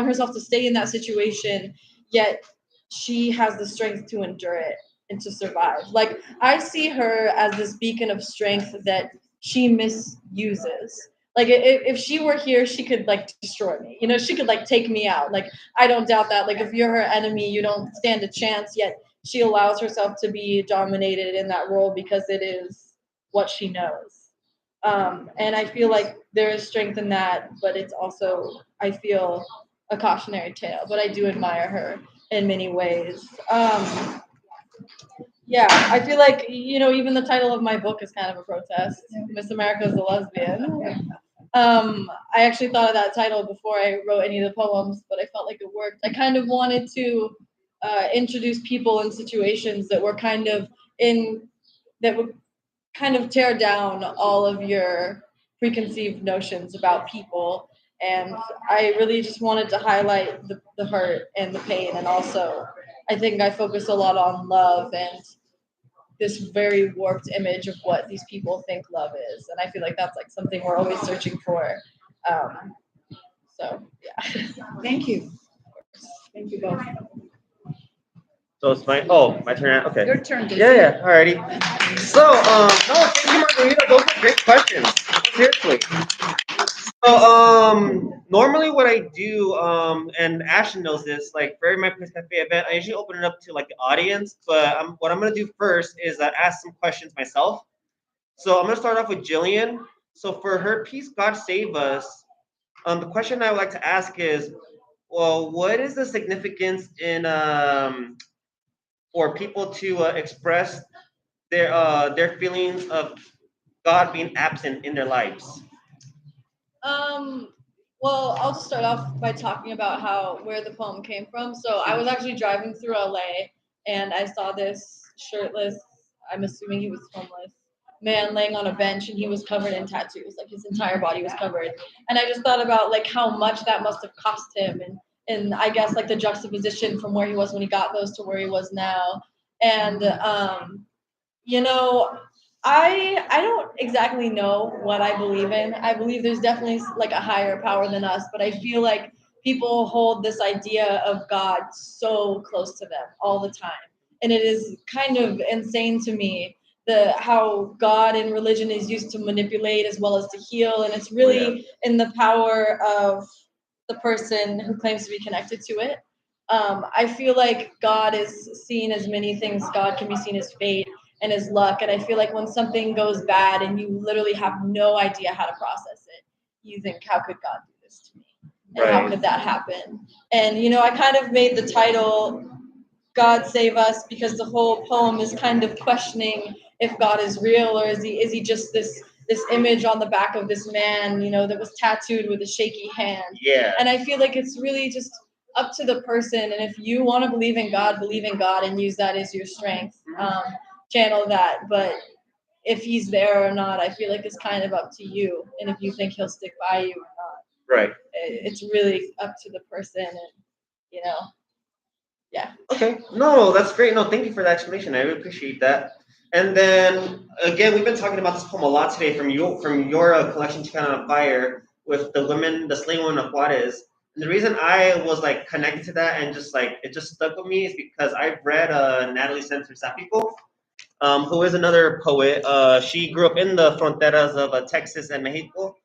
herself to stay in that situation, yet she has the strength to endure it. and to survive. Like I see her as this beacon of strength that she misuses. Like if she were here, she could like destroy me. You know, she could like take me out. Like I don't doubt that. Like if you're her enemy, you don't stand a chance. Yet she allows herself to be dominated in that role because it is what she knows. And I feel like there is strength in that, but it's also I feel a cautionary tale. But I do admire her in many ways. Yeah, I feel like even the title of my book is kind of a protest. Miss America is a lesbian. I actually thought of that title before I wrote any of the poems, but I felt like it worked. I kind of wanted to introduce people in situations that were that would kind of tear down all of your preconceived notions about people. And I really just wanted to highlight the hurt and the pain. And also, I think I focus a lot on love and this very warped image of what these people think love is. And I feel like that's like something we're always searching for. So, yeah. Thank you. Thank you both. So it's my turn. Okay. Your turn, Daisy. Yeah. Alrighty. So no, thank you, Margarita. Those are great questions. Seriously. So normally what I do, and Ashton knows this, like for my Place Cafe event, I usually open it up to like the audience. But what I'm gonna do first is ask some questions myself. So I'm gonna start off with Jillian. So for her piece, God Save Us, the question I would like to ask is, well, what is the significance in for people to express their feelings of God being absent in their lives? Well, I'll just start off by talking about where the poem came from. So I was actually driving through LA and I saw this shirtless, I'm assuming he was homeless, man laying on a bench and he was covered in tattoos. Like his entire body was covered. And I just thought about like how much that must have cost him and I guess like the juxtaposition from where he was when he got those to where he was now. And you know, I don't exactly know what I believe in. I believe there's definitely like a higher power than us, but I feel like people hold this idea of God so close to them all the time. And it is kind of insane to me the how God and religion is used to manipulate as well as to heal. And it's really in the power of the person who claims to be connected to it. I feel like God is seen as many things. God can be seen as fate and as luck. And I feel like when something goes bad and you literally have no idea how to process it, you think, how could God do this to me? And how could that happen? And, I kind of made the title God Save Us because the whole poem is kind of questioning if God is real or is he just this image on the back of this man, that was tattooed with a shaky hand. Yeah. And I feel like it's really just up to the person. And if you want to believe in God and use that as your strength. Channel that, but if he's there or not, I feel like it's kind of up to you. And if you think he'll stick by you or not, Right. it's really up to the person. And yeah. Okay. No, that's great. No, thank you for that explanation. I really appreciate that. And then again, we've been talking about this poem a lot today from your collection, Chicana on Fire, with the slain women of Juarez. And the reason I was like connected to that and just like it just stuck with me is because I've read Natalie Center Sapico, who is another poet. She grew up in the fronteras of Texas and Mexico,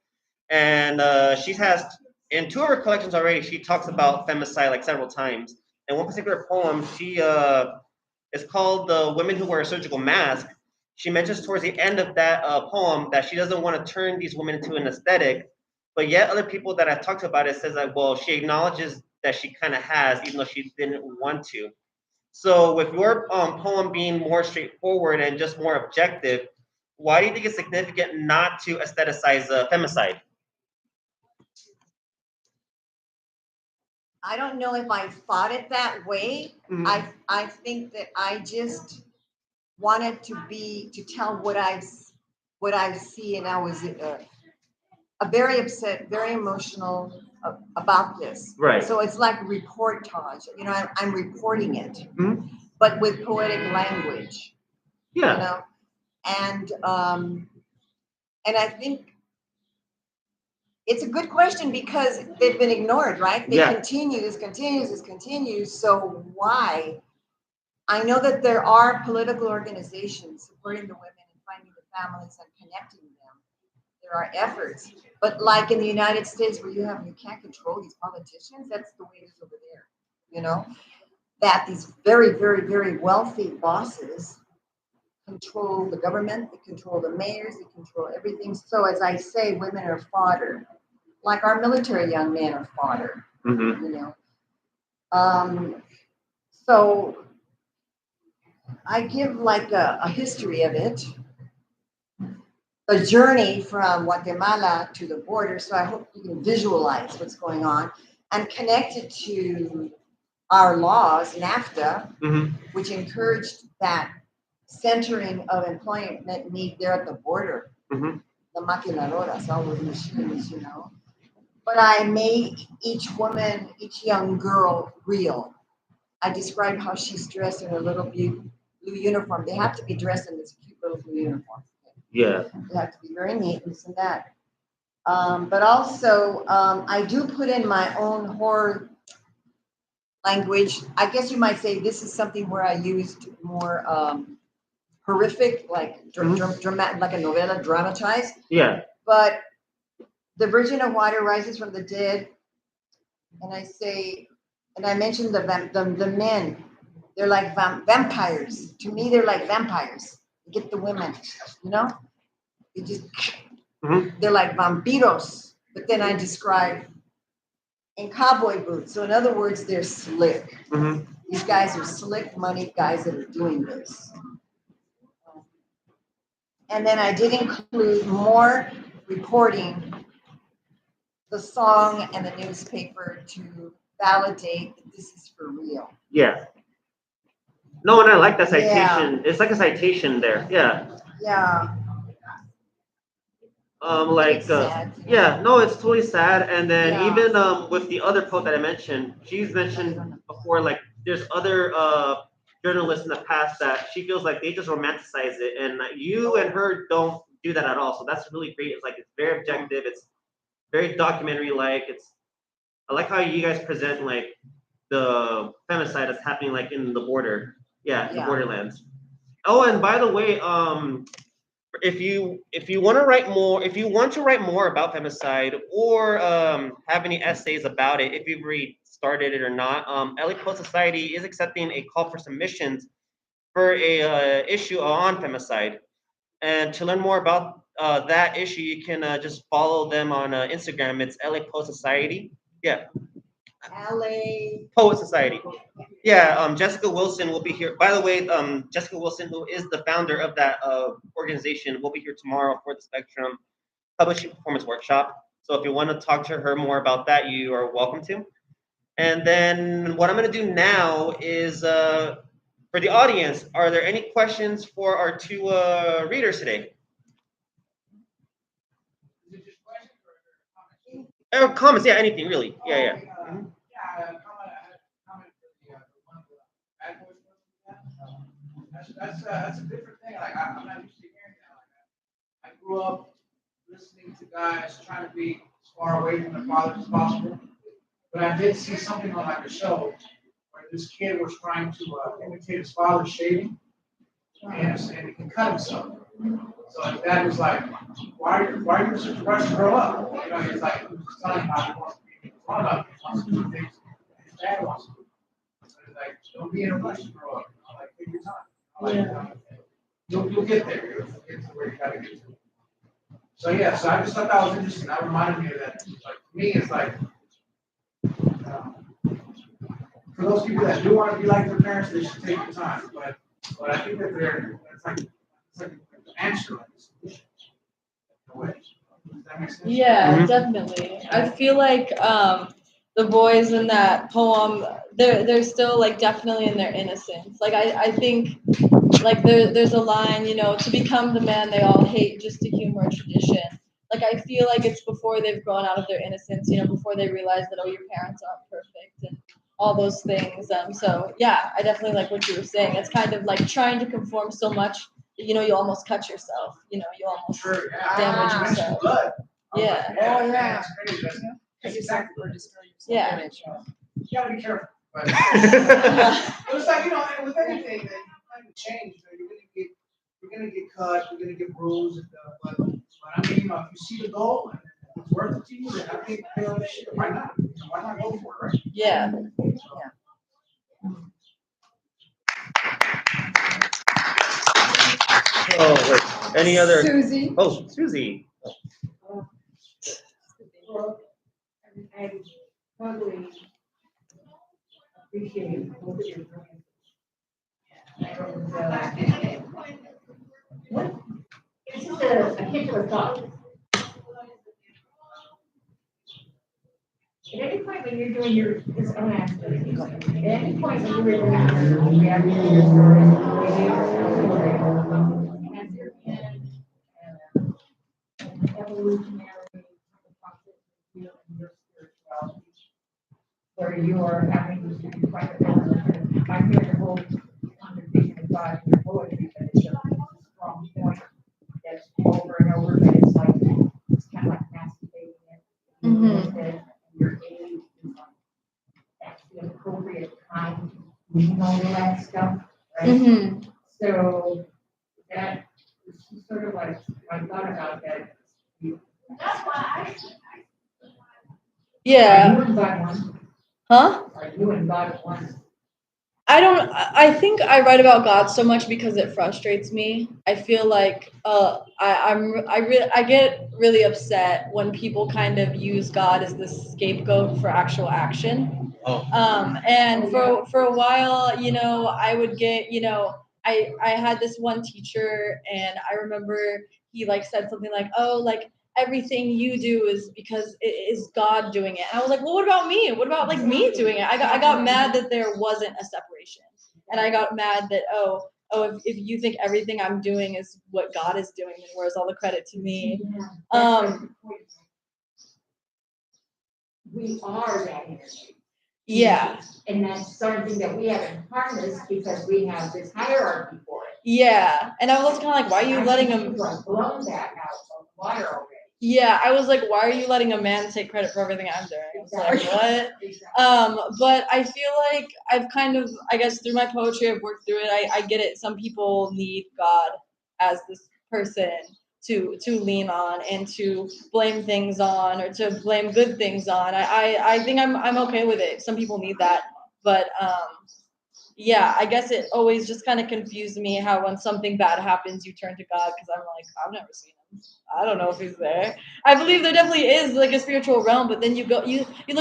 and she has in two of her collections already. She talks about femicide like several times. And one particular poem, she is called "The Women Who Wear a Surgical Mask." She mentions towards the end of that poem that she doesn't want to turn these women into an aesthetic, but yet other people that I've talked about it says that well, she acknowledges that she kind of has, even though she didn't want to. So, with your poem being more straightforward and just more objective, why do you think it's significant not to aestheticize femicide? I don't know if I thought it that way. Mhm. I think that I just wanted to tell what I see, and I was very upset, very emotional about this. Right. So it's like reportage. I'm reporting it, Mhm. but with poetic language. Yeah. And I think it's a good question because they've been ignored, right? This continues. So why? I know that there are political organizations supporting the women and finding the families and connecting them. There are efforts, but like in the United States, where you can't control these politicians. That's the way it is over there. You know, that these very, very, very wealthy bosses control the government, they control the mayors, they control everything. So as I say, women are fodder, like our military young men are fodder. You know, so I give like a history of it, a journey from Guatemala to the border. So I hope you can visualize what's going on and connect it to our laws, NAFTA, which encouraged that centering of employment need there at the border. The maquiladoras, all those machines, you know. But I make each woman, each young girl real. I describe how she's dressed in a little blue uniform. They have to be dressed in this cute little blue uniform. Yeah. They have to be very neat and this and that. But also, I do put in my own horror language. I guess you might say this is something where I used more horrific, like dramatic, like a novella dramatized. Yeah. But the Virgin of Water rises from the dead, and I say, and I mentioned the men. They're like vampires. To me, they're like vampires. You get the women, you know. They just they're like vampiros. But then I describe in cowboy boots. So in other words, they're slick. These guys are slick money guys that are doing this. And then I did include more reporting, the song and the newspaper to validate that this is for real. Yeah. No, and I like that citation. It's like a citation there. Yeah. Yeah. Like, yeah, no, it's totally sad. And then even with the other quote that I mentioned, she's mentioned before, like, there's other journalists in the past that she feels like they just romanticize it, and you and her don't do that at all. So that's really great. It's like it's very objective. It's very documentary-like. I like how you guys present like the femicide that's happening like in the border, in the borderlands. Oh, and by the way, if you want to write more about femicide or have any essays about it, if you've already started it or not, LA Post Society is accepting a call for submissions for a issue on femicide. And to learn more about that issue, you can just follow them on Instagram. It's LA Post Society. Yeah. LA Poet Society. Yeah, Jessica Wilson will be here. By the way, Jessica Wilson, who is the founder of that organization, will be here tomorrow for the Spectrum Publishing Performance Workshop. So if you want to talk to her more about that, you are welcome to. And then what I'm going to do now is, for the audience, are there any questions for our two readers today? Is it just questions or comments? Comments, yeah, anything really. Yeah. Yeah, I had a comment for the one with bad boys. That's a different thing. Like I'm not used to hearing that. Like I grew up listening to guys trying to be as far away from their fathers as possible, but I did see something on like a show where this kid was trying to imitate his father's shaving, and he can cut himself. So his dad was like, why are you such a rush to grow up? You know, he's like, he was just telling him how he wants to be grown up. He wants to do things that his dad wants to do. So he's like, don't be in a rush to grow up. I'm like, take your time. You'll get there. You'll get to where you gotta get to. So yeah, so I just thought that was interesting. That reminded me of that. Like for me, it's like for those people that do want to be like their parents, they should take the time. But I think that it's like an answer, like a solution. In a way. Does that make sense? Yeah, definitely. I feel like the boys in that poem, they're still like definitely in their innocence. Like I think like there's a line, you know, to become the man they all hate, just to humor a tradition. Like I feel like it's before they've grown out of their innocence, you know, before they realize that, oh, your parents aren't perfect and all those things. So yeah, I definitely like what you were saying. It's kind of like trying to conform so much that, you know, you almost cut yourself. You know, you almost damage yourself. Yeah. Oh yeah. That's crazy. That's exactly what it is. Yeah. You gotta be careful. But it's like, with anything that you change, you're gonna get cut, you're gonna get bruised. But I mean, if you see the goal and it's worth it to you, then I think, shit, why not? Why not go for it, right? Yeah. Oh, wait. Any other? Susie. Oh, Susie. Well, I totally appreciate both of your comments. And, what? It's just a hint of a thought. At any point when you're doing your, this own activity, at any point when you're doing your reaction to your story, has there been an evolutionary process with you and your spirituality, where you are having to find a balance? I'm hearing the whole conversation about your poetry, but it's a strong point that's over and over, but it's like, it's kind of like masturbating it. Mhm. Your age is like, that's the appropriate time, all that stuff, right? Mm-hmm. So that is sort of like, I thought about that. Yeah. Are you and God one? Huh? Are you and God one? I think I write about God so much because it frustrates me. I feel like I get really upset when people kind of use God as the scapegoat for actual action. Oh. And for a while, I would get, I had this one teacher, and I remember he like said something like, "Oh, like everything you do is because it is God doing it." And I was like, "Well, what about me? What about like me doing it?" I got mad that there wasn't a separation, and I got mad that if you think everything I'm doing is what God is doing, then where's all the credit to me? We are that energy. Yeah. And that's something that we haven't harnessed because we have this hierarchy for it. Yeah. And I was kind of like, why are you letting him blown that out of water already? Yeah, I was like, why are you letting a man take credit for everything I'm doing? I was like, what? Exactly. But I feel like I've kind of, I guess through my poetry, I've worked through it. I get it. Some people need God as this person to lean on and to blame things on, or to blame good things on. I think I'm okay with it. Some people need that, but yeah, I guess it always just kind of confused me how when something bad happens, you turn to God, because I'm like, I've never seen him. I don't know if he's there. I believe there definitely is like a spiritual realm, but then you look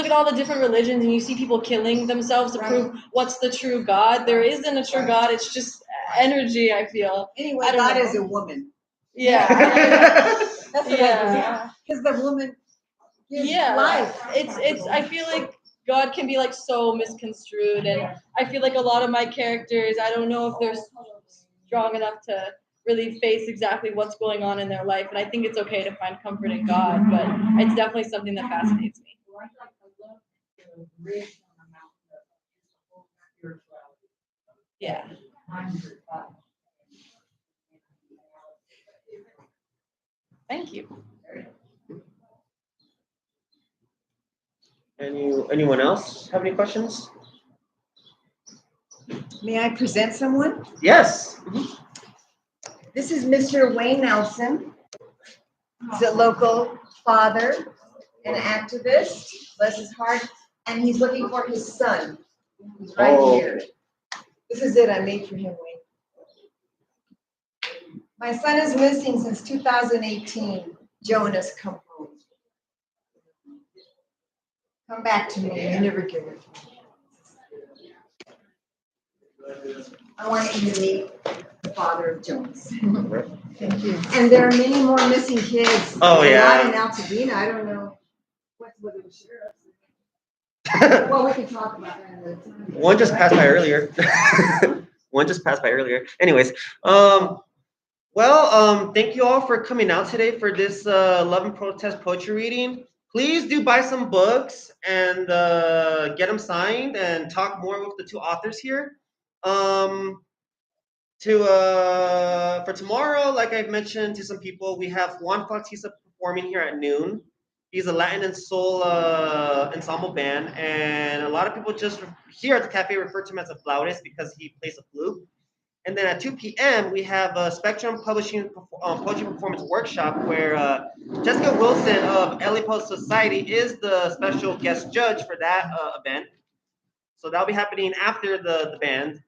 at all the different religions and you see people killing themselves to prove what's the true God. There isn't a true God. It's just energy, I feel. Anyway, I don't God know. is a woman. Yeah. That's what Yeah. because the woman gives Yeah. life. It's I feel like God can be like so misconstrued, and I feel like a lot of my characters, I don't know if they're strong enough to really face exactly what's going on in their life, and I think it's okay to find comfort in God, but it's definitely something that fascinates me. Yeah. Thank you. Anyone else have any questions? May I present someone? Yes. This is Mr. Wayne Nelson. He's a local father and activist, bless his heart, and he's looking for his son. He's right here. This is it I made for him, Wayne. My son is missing since 2018. Jonas, come home. Come back to me. You never get it. I want you to meet the father of Jonas. Thank you. And there are many more missing kids. Oh, a yeah. lot in Altadena. I don't know what's with the sheriffs. Well, we can talk about that another time. One just passed by earlier. Anyways, thank you all for coming out today for this Love and Protest poetry reading. Please do buy some books and get them signed and talk more with the two authors here. For tomorrow, like I've mentioned to some people, we have Juan Bautista performing here at noon. He's a Latin and soul ensemble band, and a lot of people just here at the cafe refer to him as a flautist because he plays a flute. And then at 2 p.m. we have a Spectrum Publishing Poetry Performance Workshop where Jessica Wilson of LA Post Society is the special guest judge for that event. So that'll be happening after the band.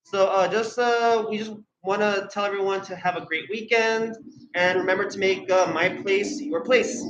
So we just want to tell everyone to have a great weekend and remember to make my place your place.